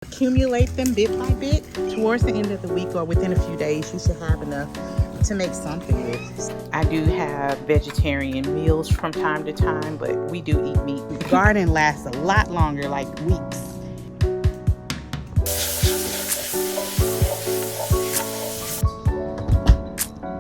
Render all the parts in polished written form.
Accumulate them bit by bit. Towards the end of the week or within a few days, you should have enough to make something with. I do have vegetarian meals from time to time, but we do eat meat. The garden lasts a lot longer, like weeks.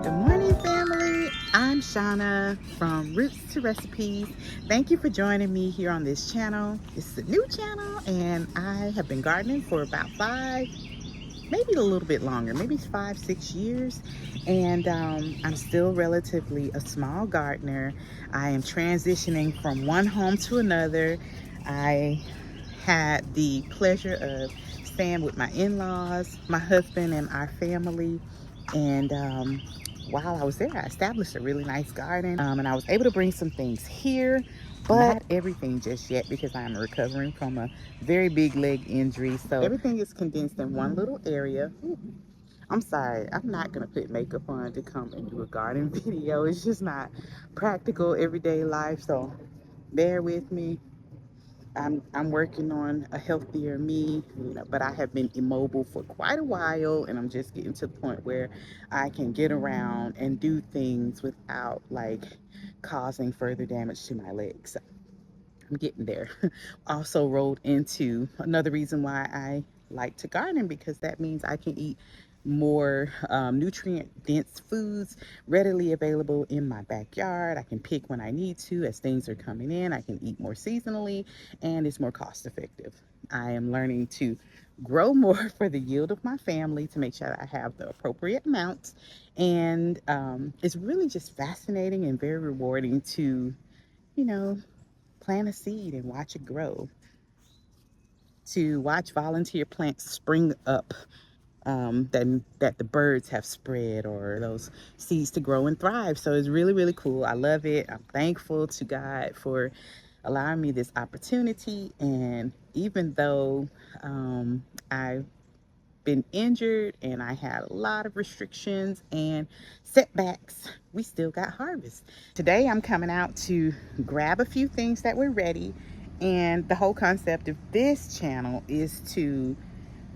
Good morning, family. I'm Shauna from Roots to Recipes. Thank you for joining me here on this channel. It's a new channel and I have been gardening for about maybe a little bit longer, maybe 5-6 years. And I'm still relatively a small gardener. I am transitioning from one home to another. I had the pleasure of staying with my in-laws, my husband, and our family. And while I was there, I established a really nice garden. And I was able to bring some things here, but not everything just yet because I'm recovering from a very big leg injury. So everything is condensed in one little area. Ooh, I'm sorry, I'm not gonna put makeup on to come and do a garden video. It's just not practical everyday life, so bear with me. I'm working on a healthier me, but I have been immobile for quite a while, and I'm just getting to the point where I can get around and do things without like causing further damage to my legs. So I'm getting there. Also rolled into another reason why I like to garden, because that means I can eat more nutrient dense foods readily available in my backyard. I can pick when I need to as things are coming in. I can eat more seasonally, and it's more cost effective. I am learning to grow more for the yield of my family to make sure that I have the appropriate amounts. And it's really just fascinating and very rewarding to, plant a seed and watch it grow, to watch volunteer plants spring up that the birds have spread, or those seeds to grow and thrive. So it's really, really cool. I love it. I'm thankful to God for allowing me this opportunity. And even though I've been injured and I had a lot of restrictions and setbacks, we still got harvest. Today I'm coming out to grab a few things that were ready, and the whole concept of this channel is to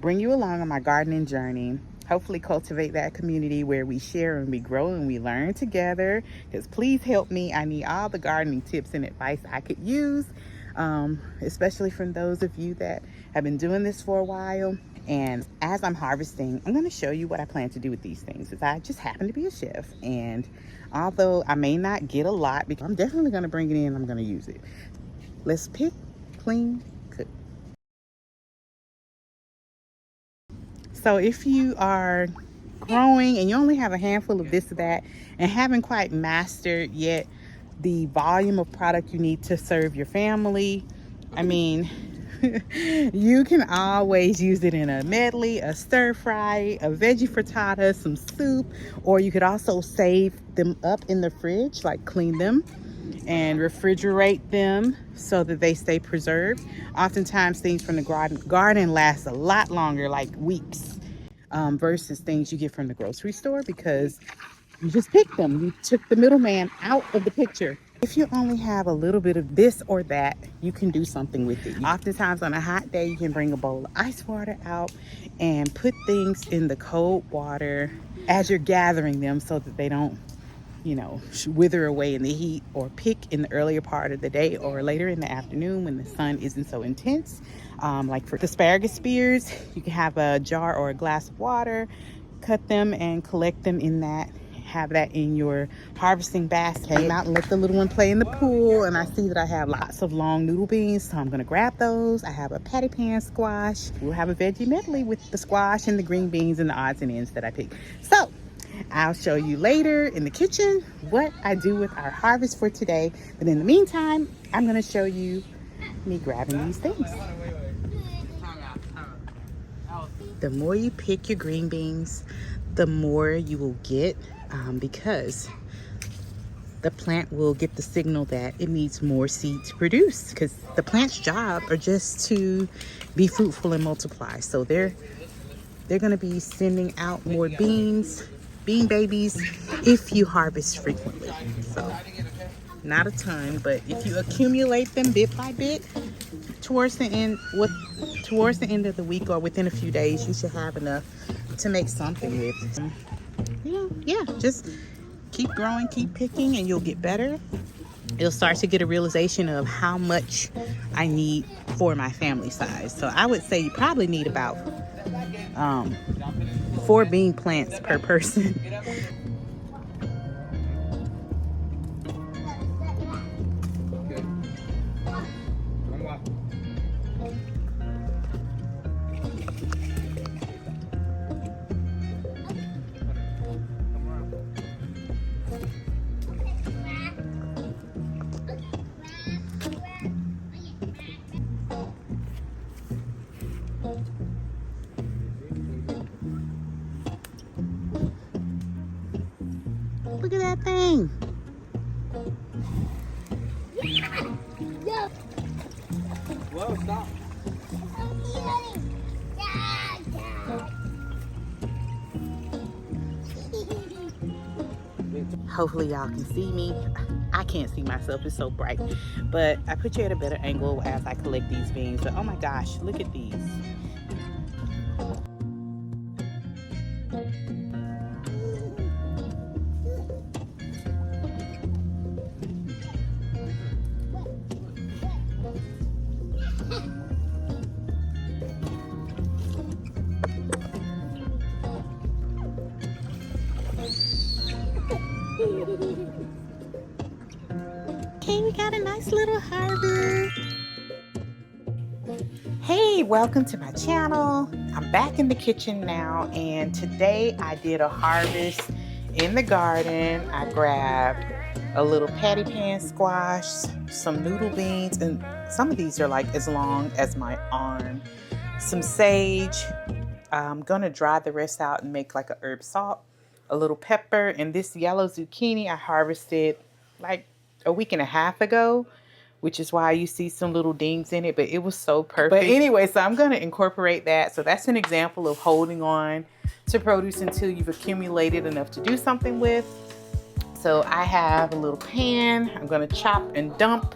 bring you along on my gardening journey, hopefully cultivate that community where we share and we grow and we learn together. Because please help me, I need all the gardening tips and advice I could use, especially from those of you that have been doing this for a while. And as I'm harvesting, I'm going to show you what I plan to do with these things, because I just happen to be a chef, and although I may not get a lot, because I'm definitely going to bring it in, I'm going to use it. Let's pick, clean, cook. So if you are growing and you only have a handful of this or that and haven't quite mastered yet the volume of product you need to serve your family, I mean, you can always use it in a medley, a stir fry, a veggie frittata, some soup, or you could also save them up in the fridge, like clean them and refrigerate them so that they stay preserved. Oftentimes things from the garden last a lot longer, like weeks, versus things you get from the grocery store, because you just picked them. You took the middleman out of the picture. If you only have a little bit of this or that, you can do something with it. Oftentimes on a hot day, you can bring a bowl of ice water out and put things in the cold water as you're gathering them so that they don't, wither away in the heat, or pick in the earlier part of the day or later in the afternoon when the sun isn't so intense. Like for asparagus spears, you can have a jar or a glass of water, cut them and collect them in that. Have that in your harvesting basket. Came out and let the little one play in the pool, and I see that I have lots of long noodle beans, so I'm gonna grab those. I have a patty pan squash. We'll have a veggie medley with the squash and the green beans and the odds and ends that I picked. So I'll show you later in the kitchen what I do with our harvest for today. But in the meantime, I'm gonna show you me grabbing these things. The more you pick your green beans, the more you will get, because the plant will get the signal that it needs more seed to produce, because the plant's job are just to be fruitful and multiply. So they're going to be sending out more bean babies if you harvest frequently. So not a ton, but if you accumulate them bit by bit, towards the end of the week or within a few days, you should have enough to make something with. Yeah, just keep growing, keep picking, and you'll get better. You'll start to get a realization of how much I need for my family size. So I would say you probably need about 4 bean plants per person. Look at that thing. Whoa, stop. Hopefully y'all can see me. I can't see myself, it's so bright. But I put you at a better angle as I collect these beans. But oh my gosh, look at these. Okay, we got a nice little harvest. Hey, welcome to my channel. I'm back in the kitchen now, and today I did a harvest in the garden. I grabbed a little patty pan squash, some noodle beans, and some of these are like as long as my arm, some sage. I'm gonna dry the rest out and make like a herb salt, a little pepper, and this yellow zucchini I harvested like a week and a half ago, which is why you see some little dings in it, but it was so perfect. But anyway, so I'm gonna incorporate that. So that's an example of holding on to produce until you've accumulated enough to do something with. So I have a little pan. I'm gonna chop and dump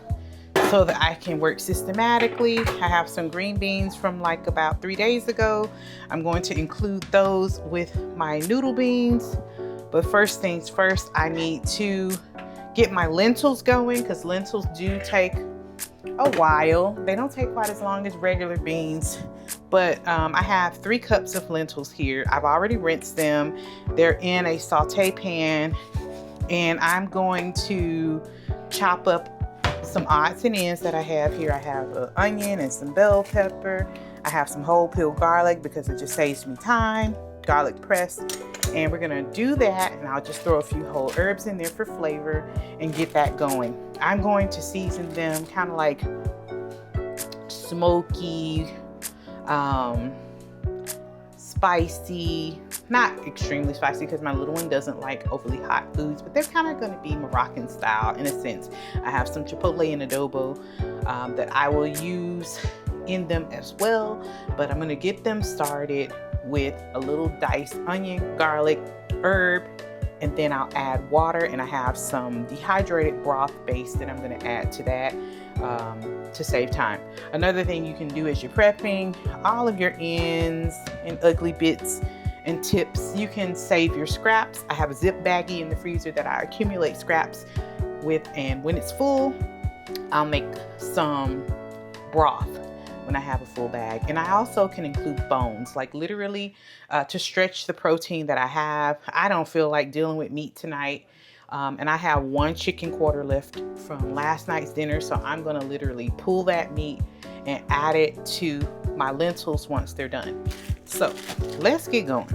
so that I can work systematically. I have some green beans from like about 3 days ago. I'm going to include those with my noodle beans. But first things first, I need to get my lentils going, because lentils do take a while. They don't take quite as long as regular beans, but I have 3 cups of lentils here. I've already rinsed them. They're in a saute pan, and I'm going to chop up some odds and ends that I have here. I have an onion and some bell pepper. I have some whole peel garlic because it just saves me time, garlic pressed. And we're gonna do that, and I'll just throw a few whole herbs in there for flavor and get that going. I'm going to season them kind of like smoky, spicy, not extremely spicy because my little one doesn't like overly hot foods, but they're kind of gonna be Moroccan style in a sense. I have some chipotle and adobo that I will use in them as well, but I'm gonna get them started with a little diced onion, garlic, herb, and then I'll add water, and I have some dehydrated broth base that I'm going to add to that to save time. Another thing you can do as you're prepping all of your ends and ugly bits and tips, you can save your scraps. I have a zip baggie in the freezer that I accumulate scraps with, and when it's full, I'll make some broth when I have a full bag. And I also can include bones, like literally to stretch the protein that I have. I don't feel like dealing with meat tonight. And I have 1 chicken quarter left from last night's dinner. So I'm gonna literally pull that meat and add it to my lentils once they're done. So let's get going.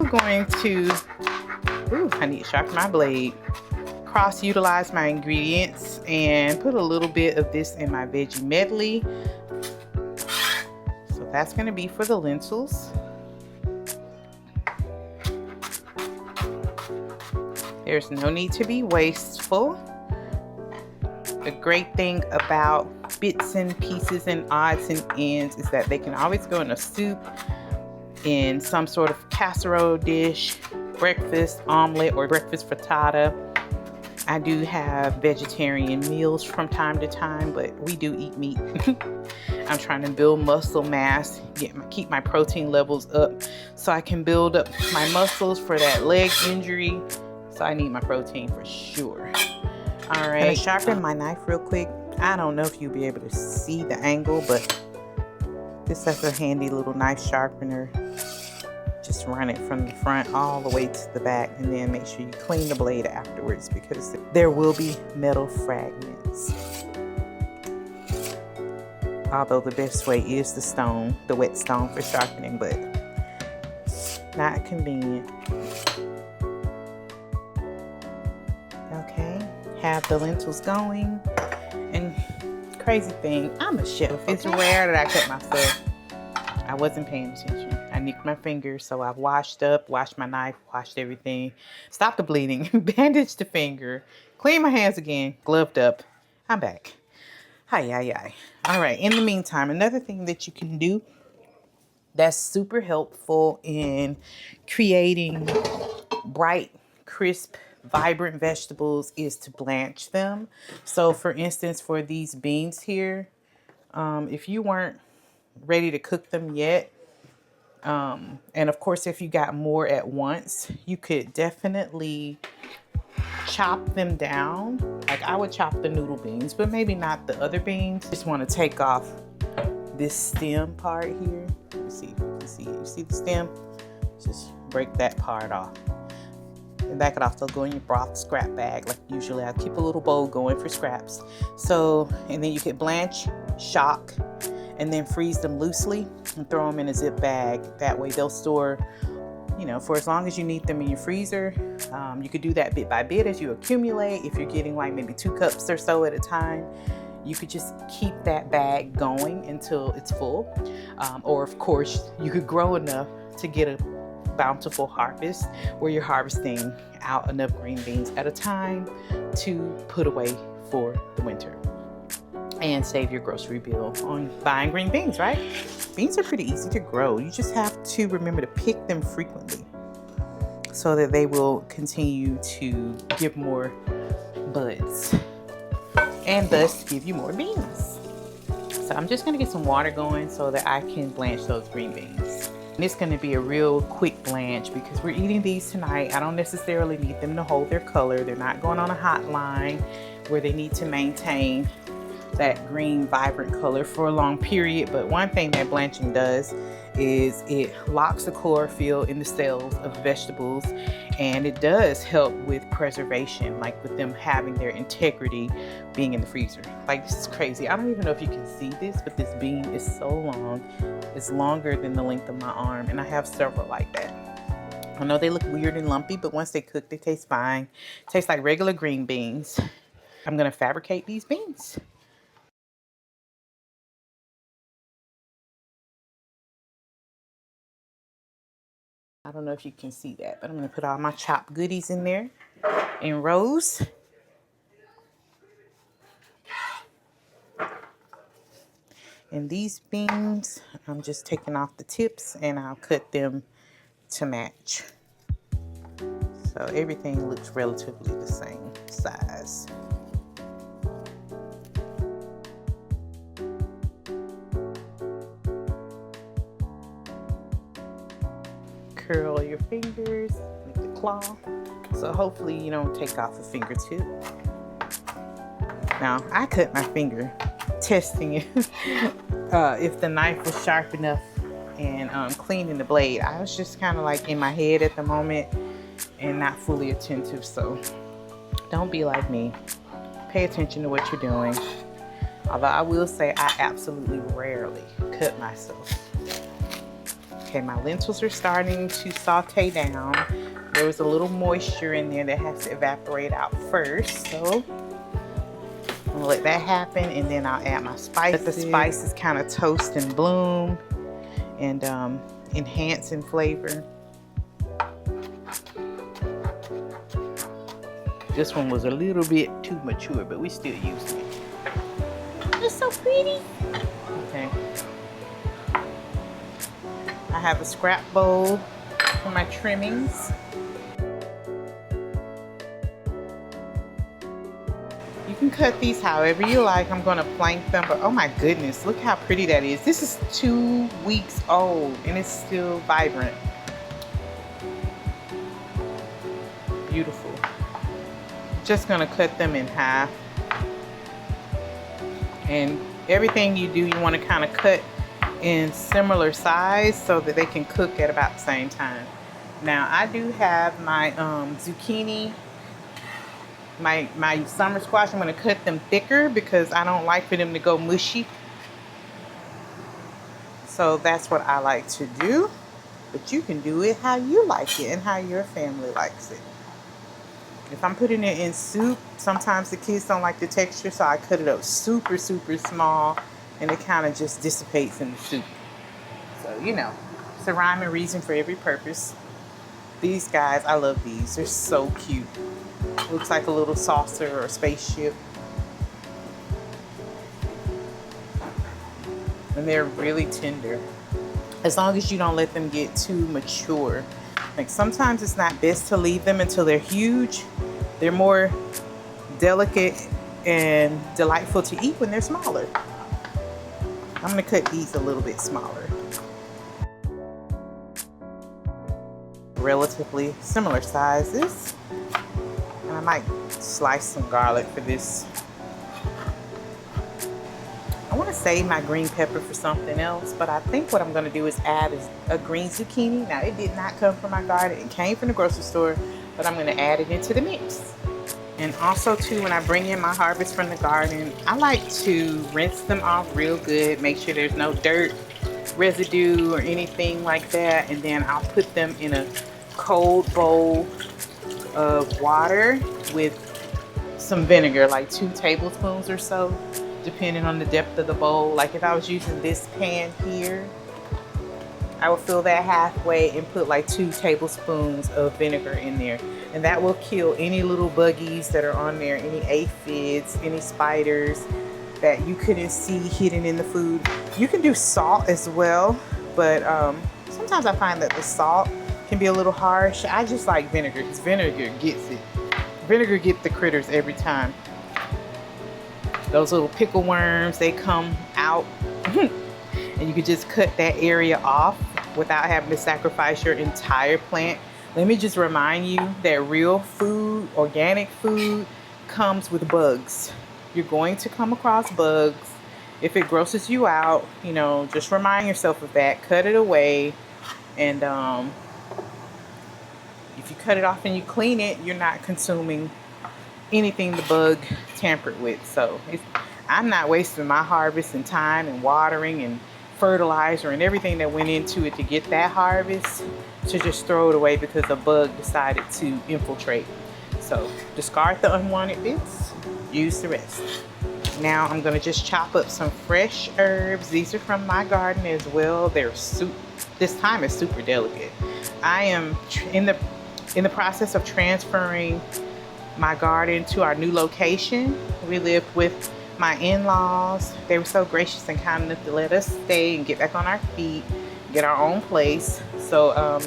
I'm going to, I need to sharpen my blade. Cross utilize my ingredients and put a little bit of this in my veggie medley. So that's going to be for the lentils. There's no need to be wasteful. The great thing about bits and pieces and odds and ends is that they can always go in a soup, in some sort of casserole dish, breakfast omelet, or breakfast frittata. I do have vegetarian meals from time to time, but we do eat meat. I'm trying to build muscle mass, keep my protein levels up so I can build up my muscles for that leg injury. So I need my protein for sure. All right. I'm gonna sharpen my knife real quick. I don't know if you'll be able to see the angle, but this is a handy little knife sharpener. Just run it from the front all the way to the back, and then make sure you clean the blade afterwards because there will be metal fragments. Although the best way is the stone, the wet stone for sharpening, but not convenient. Okay, have the lentils going. And crazy thing, I'm a chef. It's rare that I cut myself. I wasn't paying attention. I nicked my fingers, so I've washed my knife, washed everything, stopped the bleeding, bandaged the finger, cleaned my hands again, gloved up. I'm back. Hi. All right, in the meantime, another thing that you can do that's super helpful in creating bright, crisp, vibrant vegetables is to blanch them. So for instance, for these beans here, if you weren't ready to cook them yet, and of course if you got more at once, you could definitely chop them down. Like I would chop the noodle beans, but maybe not the other beans. Just want to take off this stem part here. Let me see if you can see it. You see the stem? Just break that part off. And that could also go in your broth scrap bag. Like usually I keep a little bowl going for scraps. So, and then you could blanch, shock, and then freeze them loosely and throw them in a zip bag. That way they'll store, you know, for as long as you need them in your freezer. You could do that bit by bit as you accumulate. If you're getting like maybe 2 cups or so at a time, you could just keep that bag going until it's full. Or of course, you could grow enough to get a bountiful harvest where you're harvesting out enough green beans at a time to put away for the winter and save your grocery bill on buying green beans, right? Beans are pretty easy to grow. You just have to remember to pick them frequently so that they will continue to give more buds and thus give you more beans. So I'm just gonna get some water going so that I can blanch those green beans. And it's gonna be a real quick blanch because we're eating these tonight. I don't necessarily need them to hold their color. They're not going on a hot line where they need to maintain that green vibrant color for a long period. But one thing that blanching does is it locks the chlorophyll in the cells of vegetables, and it does help with preservation, like with them having their integrity being in the freezer. Like this is crazy. I don't even know if you can see this, but this bean is so long. It's longer than the length of my arm, and I have several like that. I know they look weird and lumpy, but once they cook, they taste fine. Taste like regular green beans. I'm gonna fabricate these beans. I don't know if you can see that, but I'm gonna put all my chopped goodies in there in rows. And these beans, I'm just taking off the tips and I'll cut them to match. So everything looks relatively the same size. Curl your fingers with the claw. So hopefully you don't take off a fingertip. Now, I cut my finger testing if the knife was sharp enough and cleaning the blade. I was just kind of like in my head at the moment and not fully attentive. So don't be like me. Pay attention to what you're doing. Although I will say I absolutely rarely cut myself. Okay, my lentils are starting to saute down. There was a little moisture in there that has to evaporate out first. So I'm gonna let that happen, and then I'll add my spices. Let the spices kind of toast and bloom and enhance in flavor. This one was a little bit too mature, but we still using it. It's so pretty. Okay. I have a scrap bowl for my trimmings. cut these however you like. I'm going to plank them, but oh my goodness, look how pretty that is. This is 2 weeks old and it's still vibrant. Beautiful. Just going to cut them in half. And everything you do, you want to kind of cut in similar size so that they can cook at about the same time. Now I do have my zucchini, my summer squash. I'm going to cut them thicker because I don't like for them to go mushy. So that's what I like to do. But you can do it how you like it and how your family likes it. If I'm putting it in soup, sometimes the kids don't like the texture, so I cut it up super, super small, and it kind of just dissipates in the soup. So, you know, it's a rhyme and reason for every purpose. These guys, I love these. They're so cute. Looks like a little saucer or a spaceship. And they're really tender. As long as you don't let them get too mature. Like sometimes it's not best to leave them until they're huge. They're more delicate and delightful to eat when they're smaller. I'm gonna cut these a little bit smaller. Relatively similar sizes. And I might slice some garlic for this. I want to save my green pepper for something else, but I think what I'm going to do is add a green zucchini. Now, it did not come from my garden. It came from the grocery store, but I'm going to add it into the mix. And also, too, when I bring in my harvest from the garden, I like to rinse them off real good, make sure there's no dirt, residue, or anything like that. And then I'll put them in a cold bowl of water with some vinegar, like 2 tablespoons or so, depending on the depth of the bowl. Like if I was using this pan here, I would fill that halfway and put like 2 tablespoons of vinegar in there. And that will kill any little buggies that are on there, any aphids, any spiders that you couldn't see hidden in the food. You can do salt as well, but sometimes I find that the salt can be a little harsh. I just like vinegar because vinegar gets it. Vinegar gets the critters every time. Those little pickle worms, they come out and you can just cut that area off without having to sacrifice your entire plant. Let me just remind you that real food, organic food, comes with bugs. You're going to come across bugs. If it grosses you out, you know, just remind yourself of that. Cut it away. And if you cut it off and you clean it, you're not consuming anything the bug tampered with. So I'm not wasting my harvest and time and watering and fertilizer and everything that went into it to get that harvest to just throw it away because a bug decided to infiltrate. So discard the unwanted bits, use the rest. Now I'm going to just chop up some fresh herbs. These are from my garden as well. This time is super delicate. I am in the process of transferring my garden to our new location. We lived with my in-laws. They were so gracious and kind enough to let us stay and get back on our feet, get our own place. So,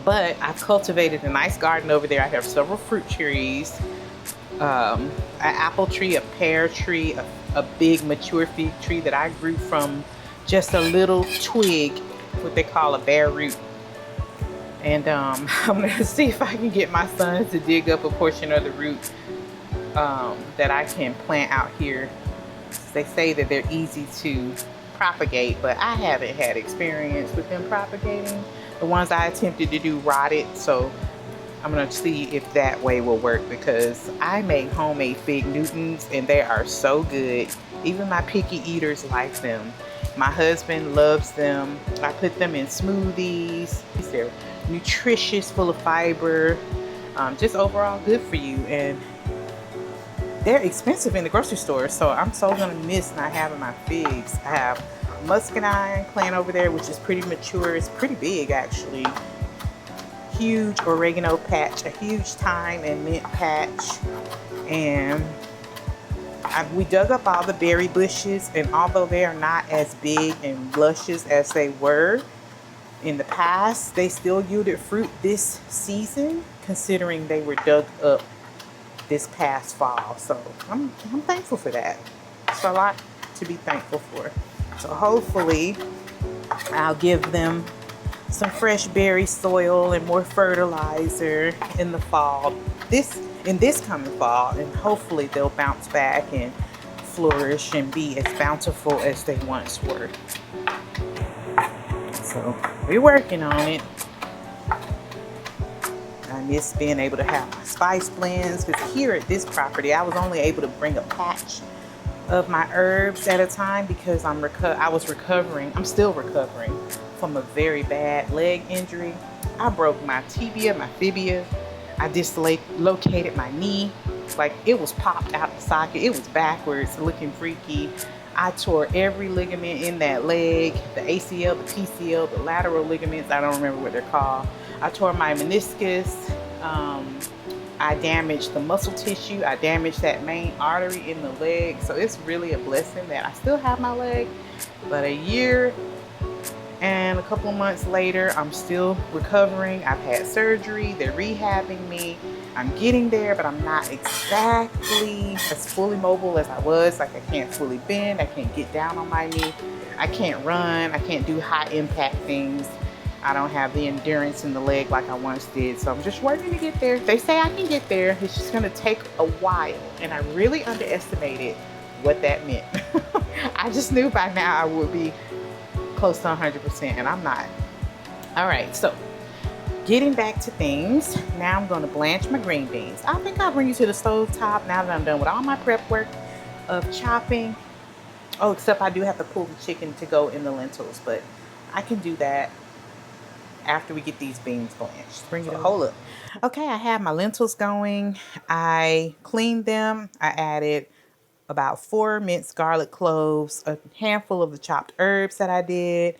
but I've cultivated a nice garden over there. I have several fruit trees, an apple tree, a pear tree, a big mature fig tree that I grew from just a little twig, what they call a bare root. And I'm gonna see if I can get my sons to dig up a portion of the root that I can plant out here. They say that they're easy to propagate, but I haven't had experience with them propagating. The ones I attempted to do rotted, so I'm gonna see if that way will work, because I make homemade fig Newtons and they are so good. Even my picky eaters like them. My husband loves them. I put them in smoothies. They're nutritious, full of fiber, just overall good for you. And they're expensive in the grocery store, so I'm so gonna miss not having my figs. I have muscadine plant over there, which is pretty mature. It's pretty big actually. Huge oregano patch, a huge thyme and mint patch, and we dug up all the berry bushes, and although they are not as big and luscious as they were in the past, they still yielded fruit this season, considering they were dug up this past fall. So I'm thankful for that. It's a lot to be thankful for. So hopefully I'll give them some fresh berry soil and more fertilizer in the fall. In this coming fall, and hopefully they'll bounce back and flourish and be as bountiful as they once were. So we're working on it. I miss being able to have my spice blends, because here at this property I was only able to bring a patch of my herbs at a time because I'm still recovering from a very bad leg injury. I broke my tibia, my fibia. I dislocated my knee. Like, it was popped out of the socket. It was backwards, looking freaky. I tore every ligament in that leg, the ACL, the PCL, the lateral ligaments. I don't remember what they're called. I tore my meniscus. I damaged the muscle tissue. I damaged that main artery in the leg. So it's really a blessing that I still have my leg. But a year and a couple of months later, I'm still recovering. I've had surgery. They're rehabbing me. I'm getting there, but I'm not exactly as fully mobile as I was. Like, I can't fully bend. I can't get down on my knee. I can't run. I can't do high impact things. I don't have the endurance in the leg like I once did. So I'm just working to get there. They say I can get there. It's just going to take a while. And I really underestimated what that meant. I just knew by now I would be close to 100%, and I'm not. All right, so getting back to things. Now I'm going to blanch my green beans. I think I'll bring you to the stove top now that I'm done with all my prep work of chopping. Oh, except I do have to pull the chicken to go in the lentils, but I can do that after we get these beans blanched. Bring it up. Hold up. Okay, I have my lentils going. I cleaned them. I added about 4 minced garlic cloves, a handful of the chopped herbs that I did,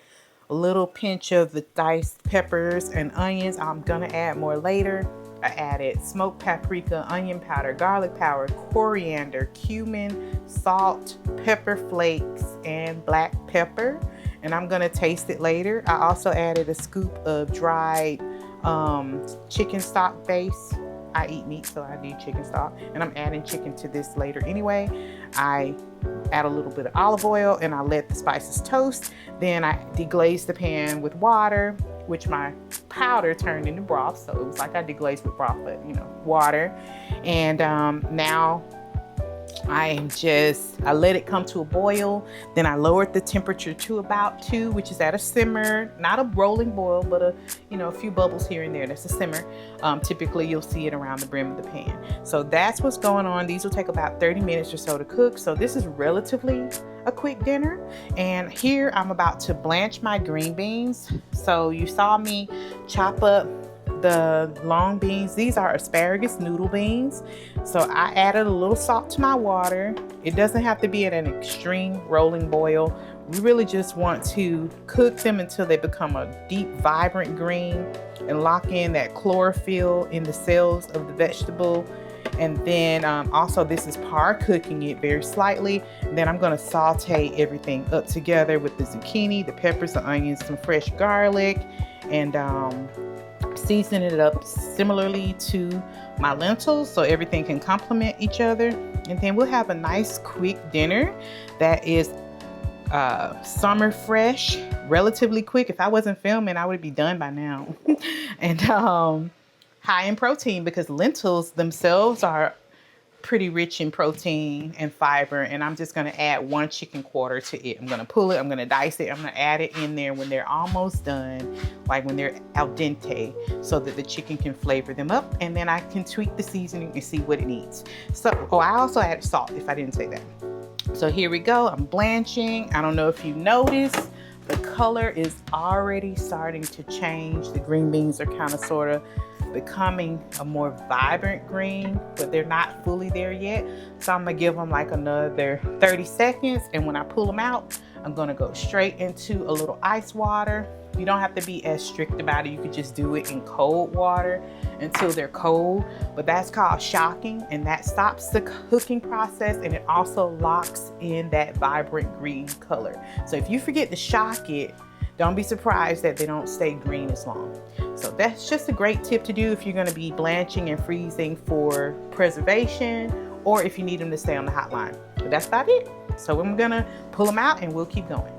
a little pinch of the diced peppers and onions. I'm gonna add more later. I added smoked paprika, onion powder, garlic powder, coriander, cumin, salt, pepper flakes, and black pepper. And I'm gonna taste it later. I also added a scoop of dried chicken stock base. I eat meat, so I need chicken stock, and I'm adding chicken to this later anyway. I add a little bit of olive oil and I let the spices toast. Then I deglaze the pan with water, which my powder turned into broth. So it was like I deglazed with broth, but water. And now I let it come to a boil. Then I lowered the temperature to about 2, which is at a simmer, not a rolling boil, but a few bubbles here and there. That's a simmer. Typically you'll see it around the brim of the pan. So that's what's going on. These will take about 30 minutes or so to cook. So this is relatively a quick dinner. And here I'm about to blanch my green beans. So you saw me chop up the long beans. These are asparagus noodle beans. So I added a little salt to my water. It doesn't have to be at an extreme rolling boil. We really just want to cook them until they become a deep, vibrant green and lock in that chlorophyll in the cells of the vegetable. And then also this is par cooking it very slightly. And then I'm going to saute everything up together with the zucchini, the peppers, the onions, some fresh garlic, and season it up similarly to my lentils so everything can complement each other. And then we'll have a nice quick dinner that is summer fresh, relatively quick. If I wasn't filming, I would be done by now. And high in protein, because lentils themselves are pretty rich in protein and fiber. And I'm just going to add 1 chicken quarter to it. I'm going to pull it, I'm going to dice it, I'm going to add it in there when they're almost done, like when they're al dente, so that the chicken can flavor them up. And then I can tweak the seasoning and see what it needs. So, I also added salt, if I didn't say that. So here we go. I'm blanching. I don't know if you noticed, the color is already starting to change. The green beans are kind of sort of becoming a more vibrant green, but they're not fully there yet. So I'm gonna give them like another 30 seconds. And when I pull them out, I'm gonna go straight into a little ice water. You don't have to be as strict about it. You could just do it in cold water until they're cold, but that's called shocking, and that stops the cooking process, and it also locks in that vibrant green color. So if you forget to shock it, don't be surprised that they don't stay green as long. So that's just a great tip to do if you're going to be blanching and freezing for preservation, or if you need them to stay on the hot line. But that's about it. So I'm going to pull them out and we'll keep going.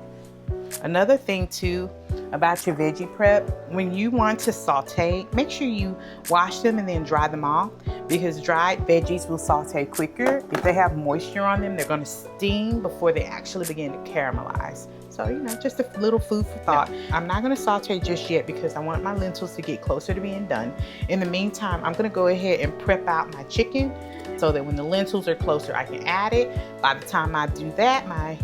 Another thing too about your veggie prep, when you want to saute, make sure you wash them and then dry them off, because dried veggies will saute quicker. If they have moisture on them, they're going to steam before they actually begin to caramelize. So, you know, just a little food for thought. I'm not going to saute just yet because I want my lentils to get closer to being done. In the meantime, I'm going to go ahead and prep out my chicken so that when the lentils are closer, I can add it. By the time I do that, my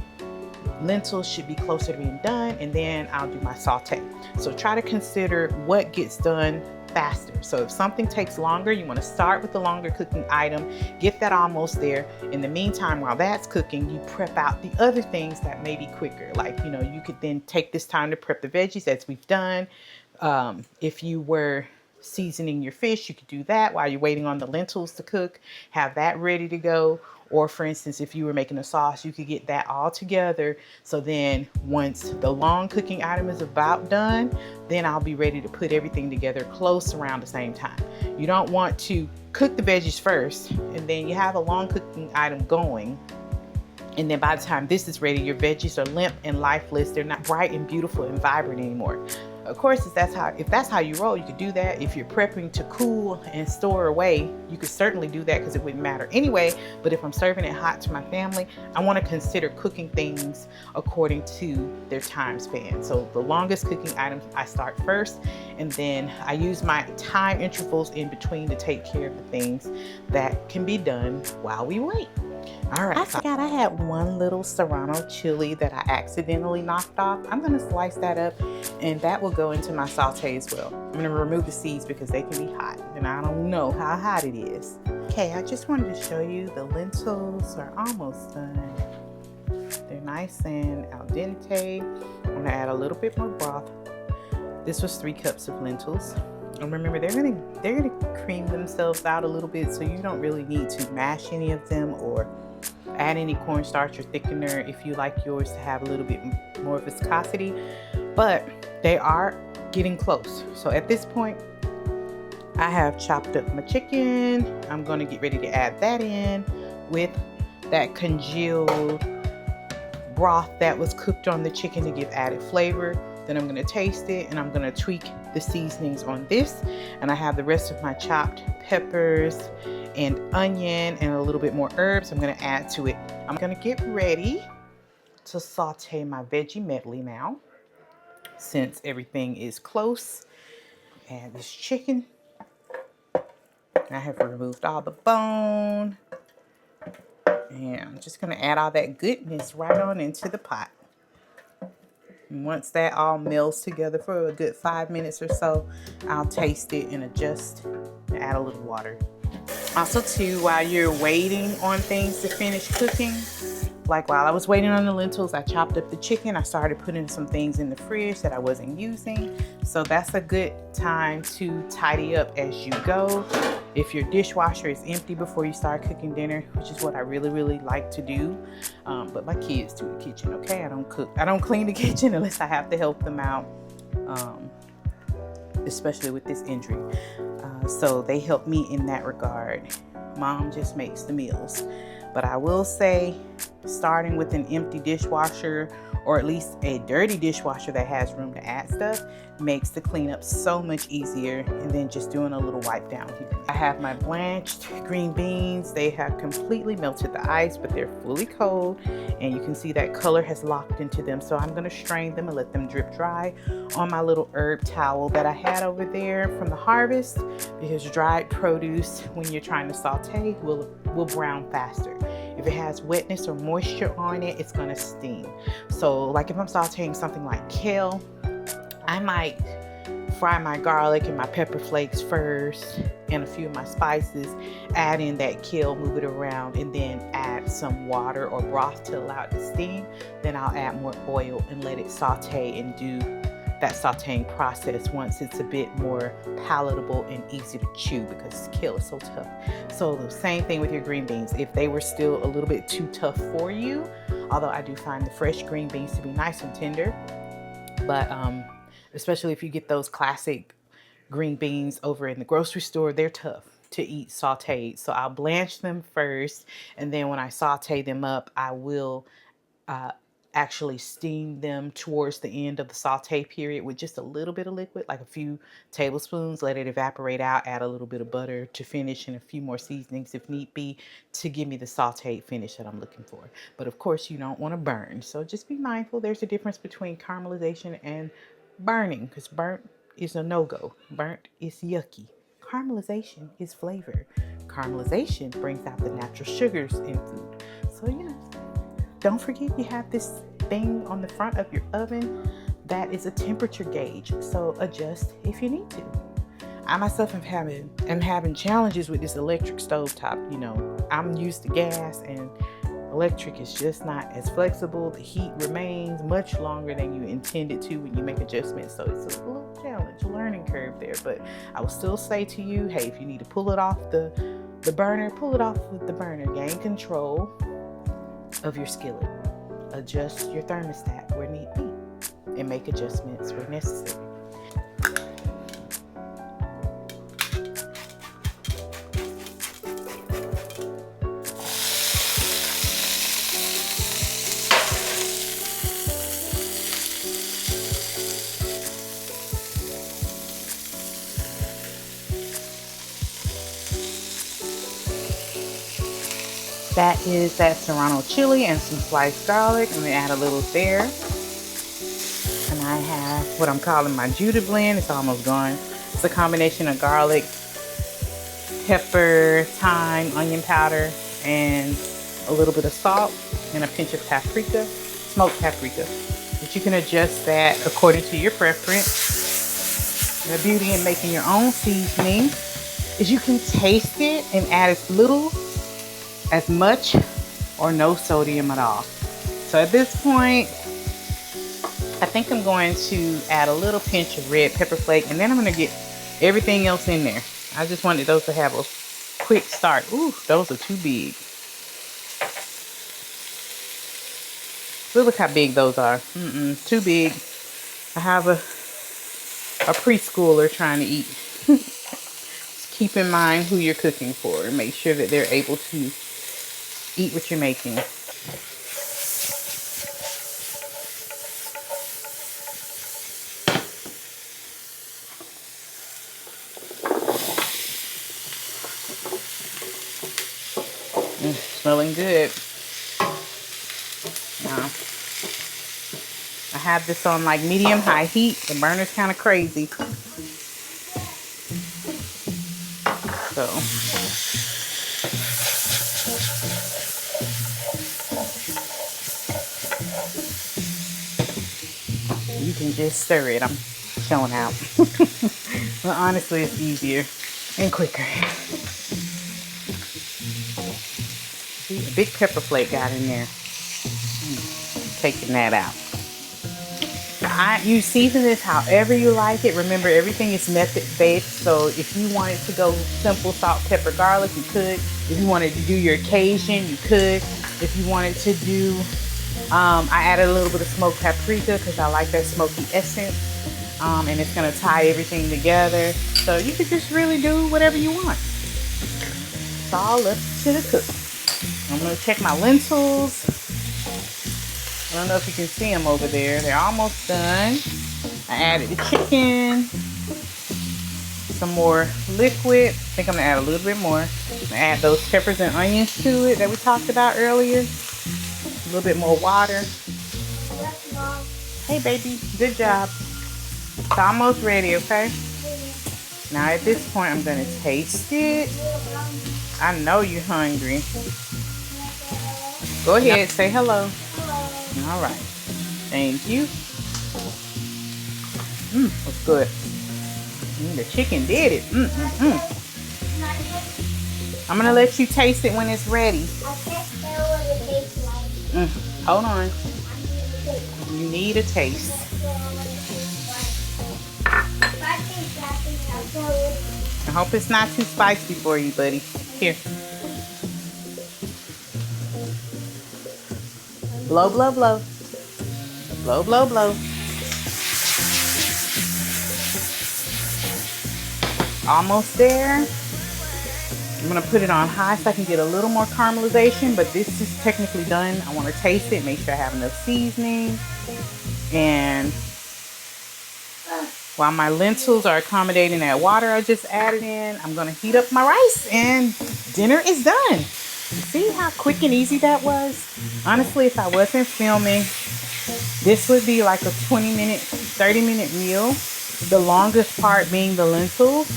lentils should be closer to being done, and then I'll do my saute. So try to consider what gets done faster. So if something takes longer, you want to start with the longer cooking item, get that almost there. In the meantime, while that's cooking, you prep out the other things that may be quicker. Like, you know, you could then take this time to prep the veggies as we've done. If you were seasoning your fish, you could do that while you're waiting on the lentils to cook, have that ready to go. Or for instance, if you were making a sauce, you could get that all together. So then once the long cooking item is about done, then I'll be ready to put everything together close around the same time. You don't want to cook the veggies first and then you have a long cooking item going. And then by the time this is ready, your veggies are limp and lifeless. They're not bright and beautiful and vibrant anymore. Of course, if that's how you roll, you could do that. If you're prepping to cool and store away, you could certainly do that because it wouldn't matter anyway. But if I'm serving it hot to my family, I want to consider cooking things according to their time span. So the longest cooking items I start first, and then I use my time intervals in between to take care of the things that can be done while we wait. All right, I forgot I had one little serrano chili that I accidentally knocked off. I'm going to slice that up and that will go into my saute as well. I'm going to remove the seeds because they can be hot and I don't know how hot it is. Okay, I just wanted to show you the lentils are almost done. They're nice and al dente. I'm going to add a little bit more broth. This was 3 cups of lentils. And remember, they're gonna cream themselves out a little bit, so you don't really need to mash any of them or add any cornstarch or thickener if you like yours to have a little bit more viscosity. But they are getting close. So at this point, I have chopped up my chicken. I'm gonna get ready to add that in with that congealed broth that was cooked on the chicken to give added flavor. Then I'm going to taste it and I'm going to tweak the seasonings on this. And I have the rest of my chopped peppers and onion and a little bit more herbs I'm going to add to it. I'm going to get ready to saute my veggie medley now. Since everything is close, add this chicken. I have removed all the bone. And I'm just going to add all that goodness right on into the pot. And once that all melts together for a good 5 minutes or so, I'll taste it and adjust and add a little water. Also too, while you're waiting on things to finish cooking, like while I was waiting on the lentils, I chopped up the chicken. I started putting some things in the fridge that I wasn't using. So that's a good time to tidy up as you go. If your dishwasher is empty before you start cooking dinner, which is what I really like to do. But my kids do the kitchen, okay? I don't clean the kitchen unless I have to help them out, especially with this injury. So they help me in that regard. Mom just makes the meals. But I will say, starting with an empty dishwasher, or at least a dirty dishwasher that has room to add stuff, makes the cleanup so much easier, and then just doing a little wipe down here. I have my blanched green beans. They have completely melted the ice, but they're fully cold, and you can see that color has locked into them. So I'm gonna strain them and let them drip dry on my little herb towel that I had over there from the harvest, because dried produce, when you're trying to saute, will brown faster. If it has wetness or moisture on it, it's gonna steam. So like if I'm sauteing something like kale, I might fry my garlic and my pepper flakes first and a few of my spices, add in that kale, move it around, and then add some water or broth to allow it to steam. Then I'll add more oil and let it saute and do that sauteing process once it's a bit more palatable and easy to chew, because kale is so tough. So the same thing with your green beans. If they were still a little bit too tough for you, although I do find the fresh green beans to be nice and tender, but especially if you get those classic green beans over in the grocery store, they're tough to eat sauteed. So I'll blanch them first, and then when I saute them up, I will uh, actually steam them towards the end of the saute period with just a little bit of liquid, like a few tablespoons. Let it evaporate out, add a little bit of butter to finish, and a few more seasonings if need be to give me the sauteed finish that I'm looking for. But of course, you don't want to burn, so just be mindful. There's a difference between caramelization and burning, because burnt is a no-go. Burnt is yucky. Caramelization is flavor. Caramelization brings out the natural sugars in food. So, don't forget you have this thing on the front of your oven that is a temperature gauge. So adjust if you need to. I myself am having challenges with this electric stovetop. I'm used to gas, and electric is just not as flexible. The heat remains much longer than you intended to when you make adjustments. So it's a little challenge, a learning curve there. But I will still say to you, hey, if you need to pull it off the burner, pull it off with the burner. Gain control of your skillet. Adjust your thermostat where need be, and make adjustments where necessary. That is that serrano chili and some sliced garlic. I'm gonna add a little there. And I have what I'm calling my Judah blend. It's almost gone. It's a combination of garlic, pepper, thyme, onion powder, and a little bit of salt, and a pinch of paprika, smoked paprika. But you can adjust that according to your preference. The beauty in making your own seasoning is you can taste it and add as much or no sodium at all. So at this point, I think I'm going to add a little pinch of red pepper flake, and then I'm going to get everything else in there. I just wanted those to have a quick start. Ooh, those are too big. Look how big those are. Too big. I have a preschooler trying to eat. Just keep in mind who you're cooking for and make sure that they're able to eat what you're making. Smelling good. Now, I have this on like medium-high heat. The burner's kind of crazy. So, you can just stir it. I'm showing out. But honestly, it's easier and quicker. See, a big pepper flake got in there. Taking that out. You season this however you like it. Remember, everything is method based. So if you wanted to go simple salt, pepper, garlic, you could. If you wanted to do your Cajun, you could. If you wanted to do, I added a little bit of smoked paprika because I like that smoky essence. And it's going to tie everything together. So you could just really do whatever you want. It's all up to the cook. I'm going to check my lentils. I don't know if you can see them over there. They're almost done. I added the chicken. Some more liquid. I think I'm going to add a little bit more. I'm going to add those peppers and onions to it that we talked about earlier. A little bit more water. Yes, Mom. Hey, baby. Good job. It's almost ready, okay? Now at this point, I'm going to taste it. I know you're hungry. Go ahead, say hello. All right. Thank you. That's good. The chicken did it. I'm going to let you taste it when it's ready. I can't tell what it tastes like. Hold on. You need a taste. I hope it's not too spicy for you, buddy. Here. Blow, blow, blow. Blow, blow, blow. Almost there. I'm gonna put it on high so I can get a little more caramelization, but this is technically done. I want to taste it, make sure I have enough seasoning. And while my lentils are accommodating that water I just added in, I'm gonna heat up my rice and dinner is done. See how quick and easy that was? Honestly, if I wasn't filming, this would be like a 20-minute, 30-minute meal. The longest part being the lentils.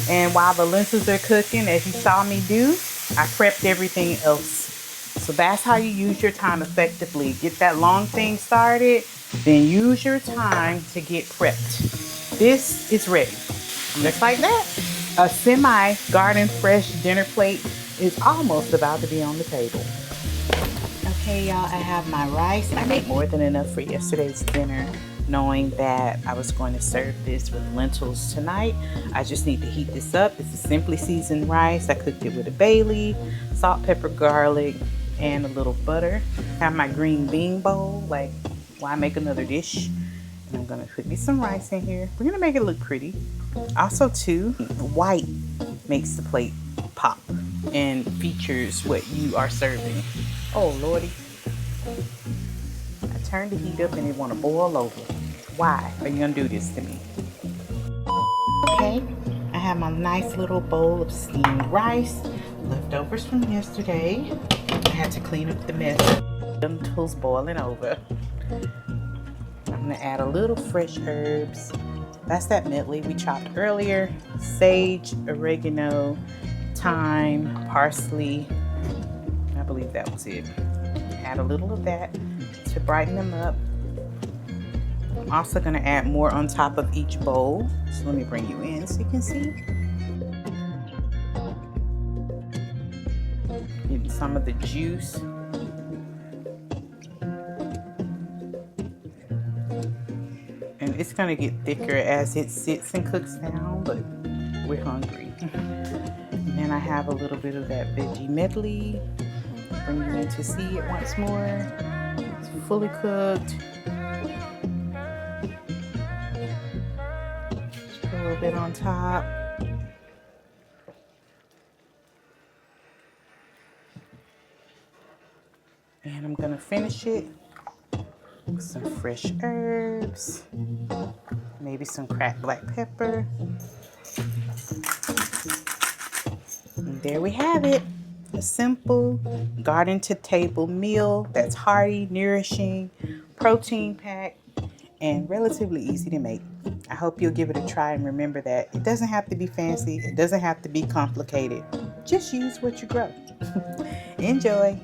And while the lentils are cooking, as you saw me do, I prepped everything else. So that's how you use your time effectively. Get that long thing started, then use your time to get prepped. This is ready. And just like that, a semi-garden fresh dinner plate is almost about to be on the table. Okay, y'all, I have my rice. I made more than enough for yesterday's dinner, knowing that I was going to serve this with lentils tonight. I just need to heat this up. This is simply seasoned rice. I cooked it with a bay leaf, salt, pepper, garlic, and a little butter. I have my green bean bowl, like, why make another dish? And I'm gonna put me some rice in here. We're gonna make it look pretty. Also, too, white makes the plate pop and features what you are serving. Oh, Lordy. I turned the heat up and it want to boil over. Why are you going to do this to me? Okay, I have my nice little bowl of steamed rice. Leftovers from yesterday. I had to clean up the mess. Lentils boiling over. I'm going to add a little fresh herbs. That's that mint leaf we chopped earlier. Sage, oregano, thyme, parsley. I believe that was it. Add a little of that to brighten them up. I'm also going to add more on top of each bowl. So let me bring you in so you can see. Getting some of the juice. And it's going to get thicker as it sits and cooks down, but we're hungry. And then I have a little bit of that veggie medley. Bring you in to see it once more. It's fully cooked. Just put a little bit on top. And I'm gonna finish it with some fresh herbs, maybe some cracked black pepper. And there we have it. A simple garden to table meal that's hearty, nourishing, protein packed, and relatively easy to make. I hope you'll give it a try and remember that it doesn't have to be fancy. It doesn't have to be complicated. Just use what you grow. Enjoy.